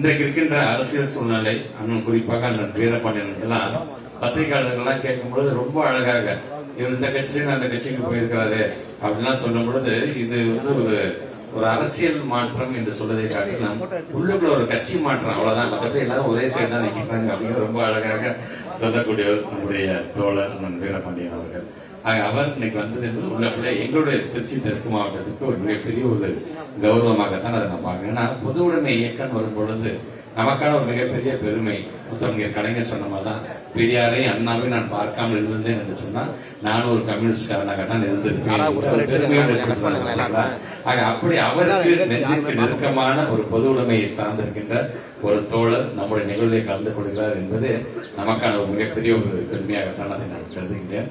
இன்றைக்கு இருக்கின்ற அரசியல் சூழ்நிலை, அண்ணன் குறிப்பாக அண்ணன் வீரபாண்டியன் எல்லாம் பத்திரிகையாளர்கள்லாம் கேட்கும்பொழுது ரொம்ப அழகாக இவர் இந்த கட்சியில அந்த கட்சிக்கு போயிருக்கிறாரு அப்படின்லாம் சொல்லும் பொழுது இது வந்து ஒரு அரசியல் மாற்றம் என்று சொல்வதை காட்டிலும் உள்ளுக்குள்ள ஒரு கட்சி மாற்றம், அவ்வளவுதான். மற்றபடி எல்லாரும் ஒரே சைடு தான் நிற்கிறாங்க அப்படிங்கிற ரொம்ப அழகாக சொல்லக்கூடியவர் நம்முடைய தோழர் அண்ணன் வீரபாண்டியன் அவர்கள். அவர் இன்னைக்கு வந்தது என்பது உள்ளபடியே எங்களுடைய திருச்சி தெற்கு மாவட்டத்துக்கு ஒரு மிகப்பெரிய ஒரு கௌரவமாகத்தான் அதை நான் பார்க்கிறேன். ஏன்னா பொது உடைமை இயக்கம் வரும் பொழுது நமக்கான ஒரு மிகப்பெரிய பெருமை. முத்தமிழர் கலைஞர் சொன்ன மாதிரிதான், பெரியாரை அண்ணாவை நான் பார்க்காமல் இருந்தேன் என்று சொன்னா நானும் ஒரு கம்யூனிஸ்ட்காரனாகத்தான் இருந்திருப்பேன். அப்படி அவருக்கு நெஞ்சுக்கு நெருக்கமான ஒரு பொது உடைமையை சார்ந்திருக்கின்ற ஒரு தோழர் நம்முடைய நிகழ்வை கலந்து கொள்கிறார் என்பது நமக்கான ஒரு மிகப்பெரிய ஒரு பெருமையாகத்தான் அதை நான் கருதுகின்றேன்.